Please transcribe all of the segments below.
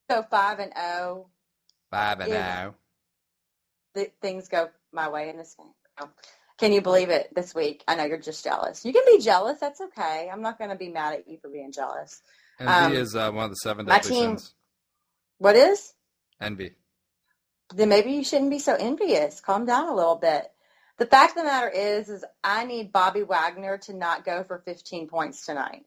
go 5-0. 5-0. Things go my way in this game. Can you believe it this week? I know you're just jealous. You can be jealous. That's okay. I'm not going to be mad at you for being jealous. Envy is one of the 7 deadly sins. What is? Envy. Then maybe you shouldn't be so envious. Calm down a little bit. The fact of the matter is I need Bobby Wagner to not go for 15 points tonight.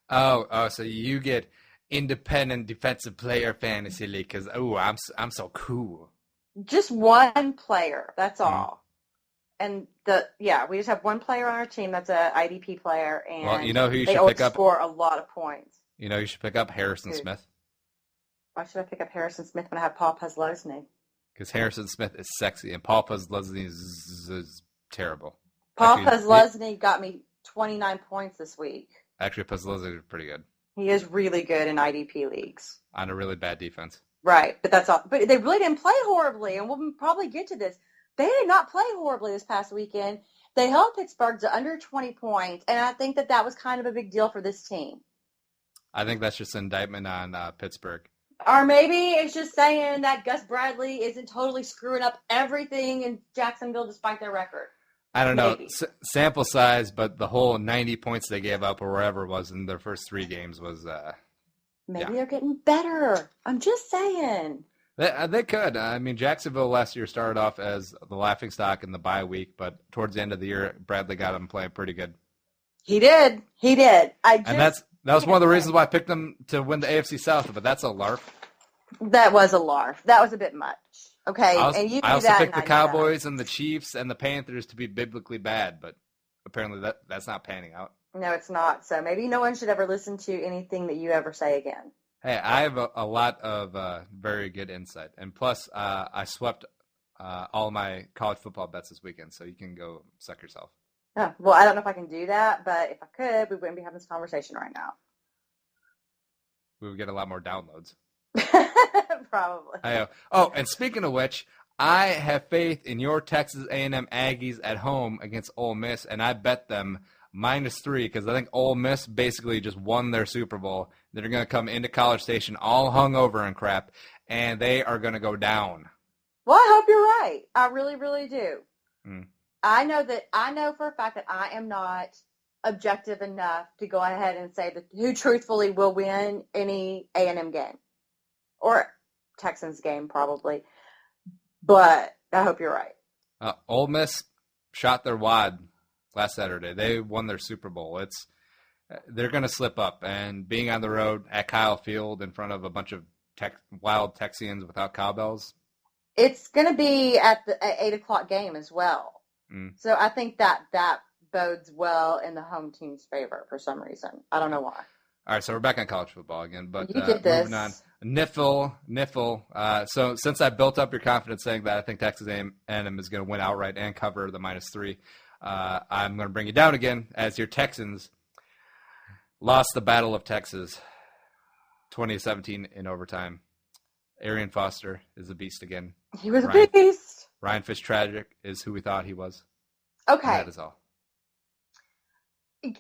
Oh, so you get independent defensive player fantasy league because, I'm so cool. Just one player. That's all. And we just have one player on our team that's an IDP player, and well, you know who you they should always pick up? Score a lot of points. You know you should pick up Harrison Smith. Why should I pick up Harrison Smith when I have Paul Puslosny? Because Harrison Smith is sexy, and Paul Puslosny is terrible. Paul Puslosny got me 29 points this week. Actually, Puslosny is pretty good. He is really good in IDP leagues. On a really bad defense. Right, but that's all. But they really didn't play horribly, and we'll probably get to this. They did not play horribly this past weekend. They held Pittsburgh to under 20 points, and I think that was kind of a big deal for this team. I think that's just an indictment on Pittsburgh. Or maybe it's just saying that Gus Bradley isn't totally screwing up everything in Jacksonville despite their record. I don't know. Sample size, but the whole 90 points they gave up or wherever it was in their first 3 games was maybe they're getting better. I'm just saying. They could. I mean, Jacksonville last year started off as the laughingstock in the bye week, but towards the end of the year, Bradley got them playing pretty good. He did. That was one of the reasons why I picked them to win the AFC South, but that's a LARF. That was a LARF. That was a bit much. Okay, I also picked the Cowboys and the Chiefs and the Panthers to be biblically bad, but apparently that's not panning out. No, it's not. So maybe no one should ever listen to anything that you ever say again. Hey, I have a lot of very good insight. And plus, I swept all my college football bets this weekend, so you can go suck yourself. Oh, well, I don't know if I can do that, but if I could, we wouldn't be having this conversation right now. We would get a lot more downloads. Probably. And speaking of which, I have faith in your Texas A&M Aggies at home against Ole Miss, and I bet them -3 because I think Ole Miss basically just won their Super Bowl. They're going to come into College Station all hungover and crap, and they are going to go down. Well, I hope you're right. I really, really do. Mm. I know for a fact that I am not objective enough to go ahead and say that who truthfully will win any A&M game or Texans game probably. But I hope you're right. Ole Miss shot their wad last Saturday. They won their Super Bowl. They're going to slip up, and being on the road at Kyle Field in front of a bunch of wild Texians without cowbells. It's going to be at the 8 o'clock game as well. Mm. So I think that bodes well in the home team's favor for some reason. I don't know why. All right, so we're back on college football again. But you did this. Moving on. Niffle. So since I built up your confidence saying that I think Texas A&M is going to win outright and cover the -3, I'm going to bring you down again as your Texans lost the Battle of Texas 2017 in overtime. Arian Foster is a beast again. He was a beast. Ryan Fitztragic is who we thought he was. Okay. And that is all.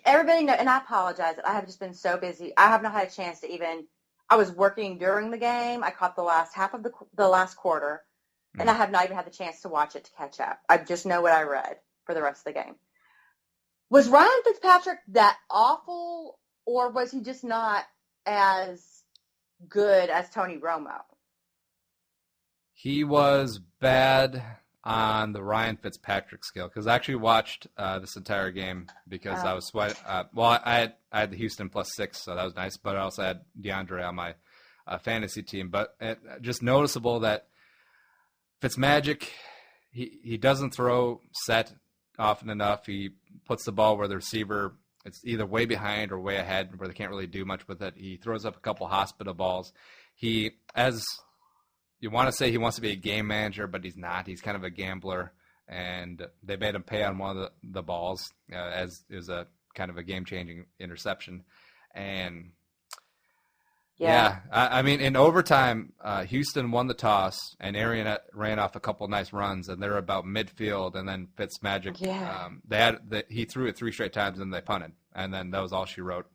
Everybody know, and I apologize. I have just been so busy. I have not had a chance to even. I was working during the game. I caught the last half of the last quarter, and I have not even had the chance to watch it to catch up. I just know what I read for the rest of the game. Was Ryan Fitzpatrick that awful, or was he just not as good as Tony Romo? He was bad on the Ryan Fitzpatrick scale because I actually watched this entire game because I was sweating. I had the Houston +6, so that was nice. But I also had DeAndre on my fantasy team. But just noticeable that Fitzmagic, he doesn't throw set often enough. He puts the ball where the receiver it's either way behind or way ahead where they can't really do much with it. He throws up a couple hospital balls. You want to say he wants to be a game manager, but he's not. He's kind of a gambler, and they made him pay on one of the balls as it was a kind of a game-changing interception. And, I mean, in overtime, Houston won the toss, and Arian ran off a couple nice runs, and they were about midfield, and then Fitzmagic, he threw it 3 straight times, and they punted. And then that was all she wrote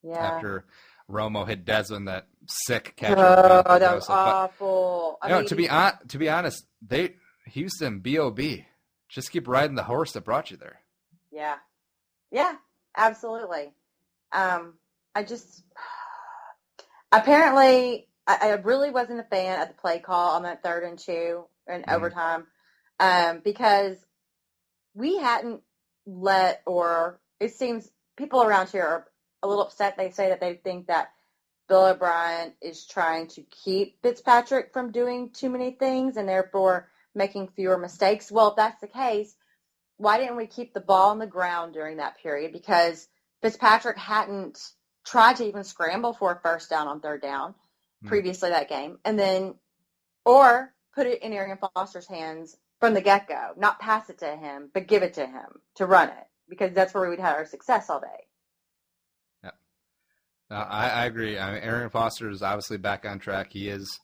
after Romo hit Desmond that sick catch. Oh, that was awful. To be honest, Houston B.O.B. Just keep riding the horse that brought you there. Yeah, absolutely. Apparently, I really wasn't a fan of the play call on that 3rd and 2 in overtime, because we hadn't it seems people around here are a little upset. They say that they think that Bill O'Brien is trying to keep Fitzpatrick from doing too many things and therefore making fewer mistakes. Well, if that's the case, why didn't we keep the ball on the ground during that period? Because Fitzpatrick hadn't tried to even scramble for a first down on 3rd down previously that game. Or put it in Arian Foster's hands from the get-go. Not pass it to him, but give it to him to run it. Because that's where we'd had our success all day. Yeah. I agree. I mean, Arian Foster is obviously back on track. He is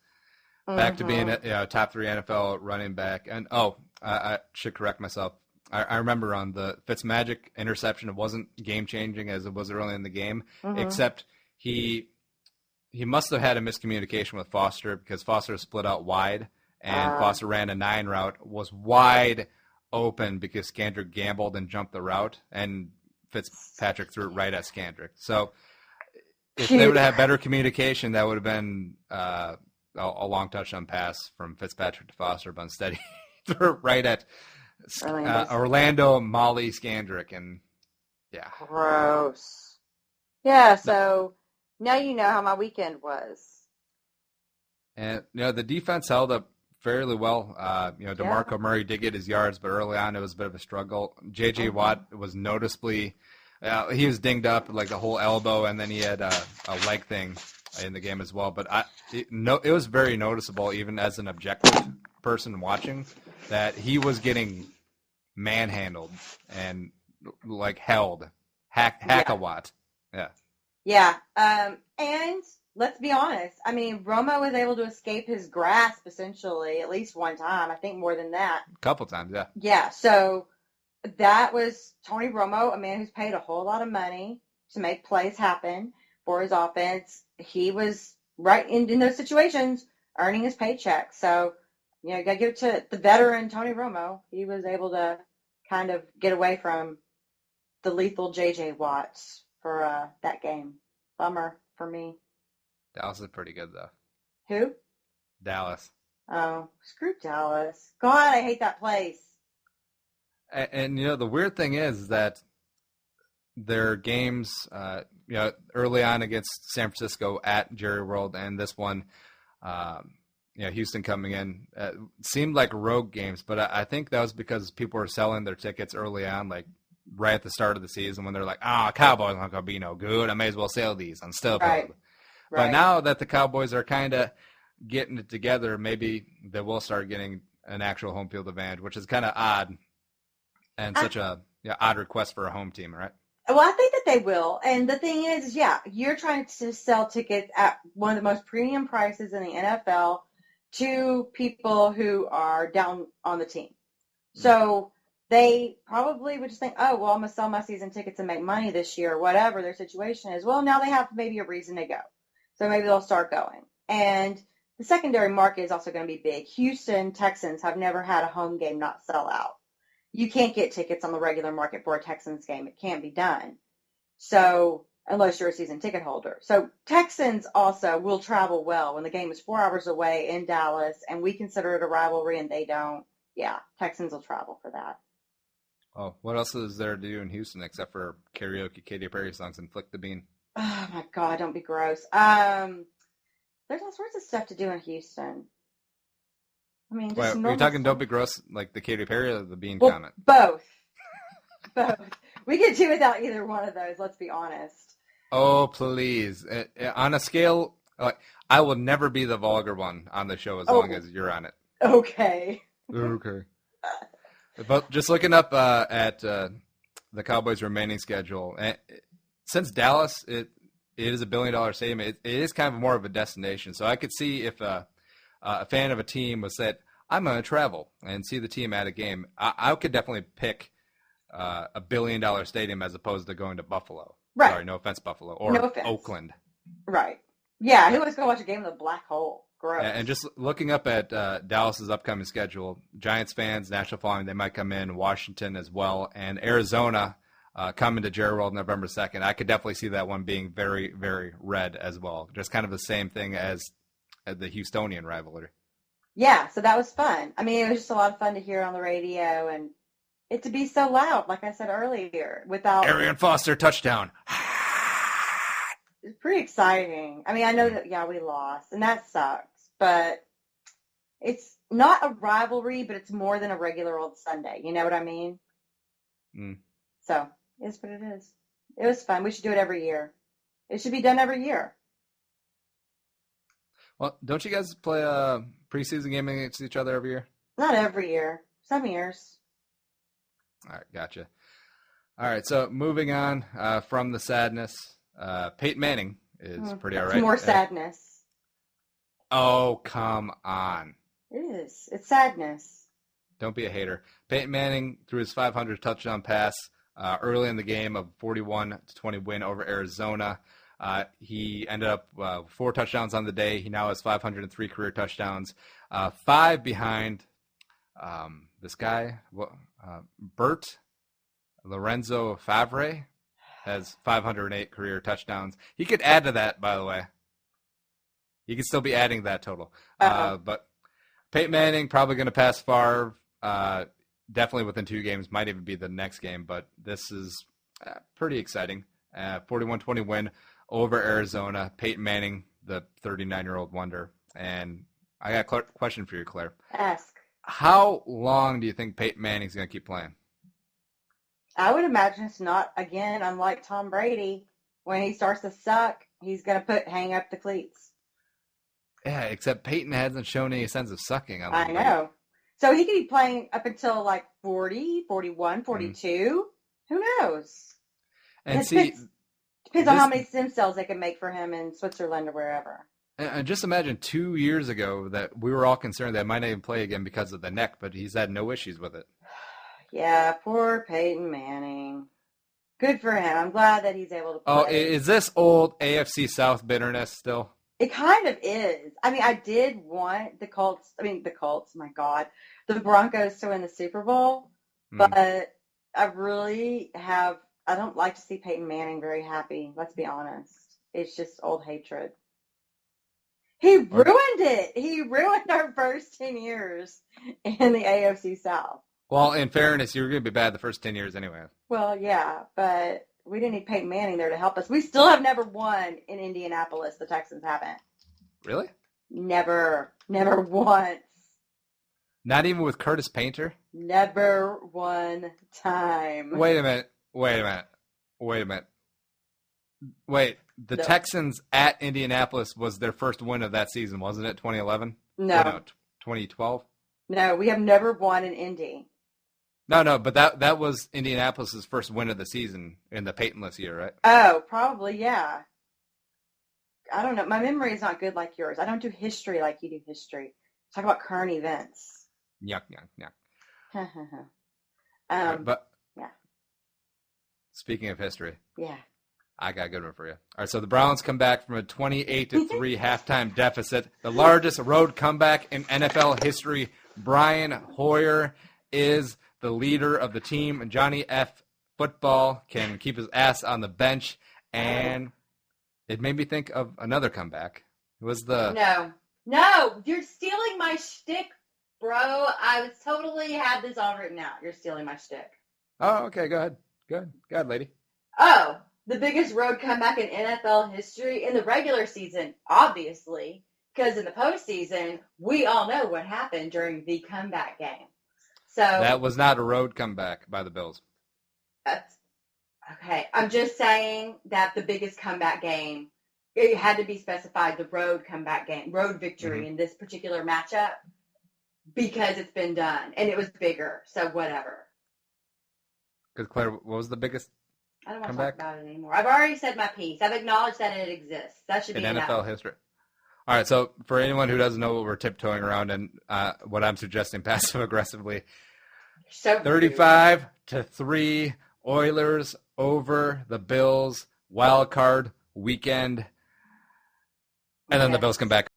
back to being a top 3 NFL running back. And, I should correct myself. I remember on the Fitzmagic interception, it wasn't game-changing as it was early in the game, except he must have had a miscommunication with Foster because Foster split out wide, and Foster ran a 9 route, was wide open because Skandrick gambled and jumped the route, and Fitzpatrick threw it right at Skandrick. So if they would have had better communication, that would have been a long touchdown pass from Fitzpatrick to Foster, but instead he threw it right at Orlando Molly Skandrick, and yeah. Gross. Yeah, so now you know how my weekend was. And, the defense held up fairly well. DeMarco Murray did get his yards, but early on it was a bit of a struggle. J.J. Watt was noticeably he was dinged up, like the whole elbow, and then he had a leg thing in the game as well. But it was very noticeable, even as an objective person watching, that he was getting manhandled and like held, hack a Watt. Yeah. Yeah. And let's be honest. I mean, Romo was able to escape his grasp essentially at least one time. I think more than that. A couple times, yeah. Yeah. So that was Tony Romo, a man who's paid a whole lot of money to make plays happen for his offense. He was right in those situations earning his paycheck. So, you got to give it to the veteran Tony Romo. He was able to kind of get away from the lethal J.J. Watts for that game. Bummer for me. Dallas is pretty good, though. Who? Dallas. Oh, screw Dallas. God, I hate that place. And the weird thing is that their games, early on against San Francisco at Jerry World, and this one, Houston coming in, seemed like rogue games. But I think that was because people were selling their tickets early on, like right at the start of the season, when they're like, Cowboys aren't going to be no good. I may as well sell these. I'm still right. But now that the Cowboys are kind of getting it together, maybe they will start getting an actual home field advantage, which is kind of odd and such a odd request for a home team, right? Well, I think that they will. And the thing is, you're trying to sell tickets at one of the most premium prices in the NFL to people who are down on the team. So they probably would just think, I'm going to sell my season tickets and make money this year, or whatever their situation is. Well, now they have maybe a reason to go. So maybe they'll start going. And the secondary market is also going to be big. Houston Texans have never had a home game not sell out. You can't get tickets on the regular market for a Texans game. It can't be done. So unless you're a season ticket holder. So Texans also will travel well when the game is 4 hours away in Dallas and we consider it a rivalry and they don't. Yeah, Texans will travel for that. Oh, what else is there to do in Houston except for karaoke Katy Perry songs and Flick the Bean? Oh, my God, don't be gross. There's all sorts of stuff to do in Houston. I mean, just are you talking don't be gross like the Katy Perry or the Bean comment? Both. Both. We could do without either one of those, let's be honest. Oh, please. On a scale, I will never be the vulgar one on the show as long as you're on it. Okay. Okay. But just looking up at the Cowboys' remaining schedule, since Dallas, it is $1 billion stadium, it is kind of more of a destination. So I could see if a fan of a team was said, I'm going to travel and see the team at a game, I could definitely pick $1 billion stadium as opposed to going to Buffalo. Right. Sorry, no offense, Buffalo. Or no offense. Oakland. Right. Yeah, who was going to watch a game with a black hole? Gross. And just looking up at Dallas's upcoming schedule, Giants fans, national following, they might come in, Washington as well, and Arizona coming to Jerry World November 2nd. I could definitely see that one being very, very red as well. Just kind of the same thing as the Houstonian rivalry. Yeah, so that was fun. I mean, it was just a lot of fun to hear on the radio and it to be so loud, like I said earlier, without... Arian Foster, touchdown. It's pretty exciting. I mean, I know that, yeah, we lost, and that sucks, but it's not a rivalry, but it's more than a regular old Sunday. You know what I mean? Mm. So, it's what it is. It was fun. We should do it every year. It should be done every year. Well, don't you guys play a preseason game against each other every year? Not every year. Some years. All right, gotcha. All right, so moving on from the sadness, Peyton Manning is pretty all right. More sadness. Oh, come on. It is. It's sadness. Don't be a hater. Peyton Manning threw his 500 touchdown pass early in the game of 41-20 win over Arizona. He ended up 4 touchdowns on the day. He now has 503 career touchdowns, 5 behind this guy, Bert Lorenzo Favre, has 508 career touchdowns. He could add to that, by the way. He could still be adding that total. But Peyton Manning probably going to pass Favre, definitely within 2 games, might even be the next game, but this is pretty exciting. 41-20 win over Arizona. Peyton Manning, the 39-year-old wonder. And I got a question for you, Claire. Ask. How long do you think Peyton Manning's going to keep playing? I would imagine it's not, again, unlike Tom Brady. When he starts to suck, he's going to hang up the cleats. Yeah, except Peyton hasn't shown any sense of sucking. I know. So he could be playing up until like 40, 41, 42. Who knows? And depends on how many stem cells they can make for him in Switzerland or wherever. And just imagine 2 years ago that we were all concerned that he might not even play again because of the neck, but he's had no issues with it. Yeah, poor Peyton Manning. Good for him. I'm glad that he's able to play. Oh, is this old AFC South bitterness still? It kind of is. I mean, I did want the Colts, my God, the Broncos to win the Super Bowl, but I really I don't like to see Peyton Manning very happy, let's be honest. It's just old hatred. He ruined it. He ruined our first 10 years in the AFC South. Well, in fairness, you were going to be bad the first 10 years anyway. Well, yeah, but we didn't need Peyton Manning there to help us. We still have never won in Indianapolis. The Texans haven't. Really? Never. Never once. Not even with Curtis Painter? Never one time. Wait a minute. Wait, the Texans at Indianapolis was their first win of that season, wasn't it? 2011? No. 2012? No, we have never won in Indy. No, but that was Indianapolis' first win of the season in the Peytonless year, right? Oh, probably, yeah. I don't know. My memory is not good like yours. I don't do history like you do history. Talk about current events. Yuck. But yeah. Speaking of history. Yeah. I got a good one for you. All right, so the Browns come back from a 28-3 halftime deficit, the largest road comeback in NFL history. Brian Hoyer is the leader of the team, and Johnny F. Football can keep his ass on the bench, and it made me think of another comeback. It was the... No, you're stealing my shtick, bro. I was totally had this all written out. You're stealing my shtick. Oh, okay, go ahead. Go ahead, lady. Oh, the biggest road comeback in NFL history in the regular season, obviously, because in the postseason, we all know what happened during the comeback game. So that was not a road comeback by the Bills. Okay, I'm just saying that the biggest comeback game, it had to be specified, the road comeback game, road victory in this particular matchup, because it's been done, and it was bigger, so whatever. Because, Claire, what was the biggest I don't want comeback? to talk about it anymore. I've already said my piece. I've acknowledged that it exists. That should be in enough. NFL history. All right, so for anyone who doesn't know what we're tiptoeing around and what I'm suggesting passive-aggressively, 35-3 Oilers over the Bills, wild card weekend. And then the Yes. Bills come back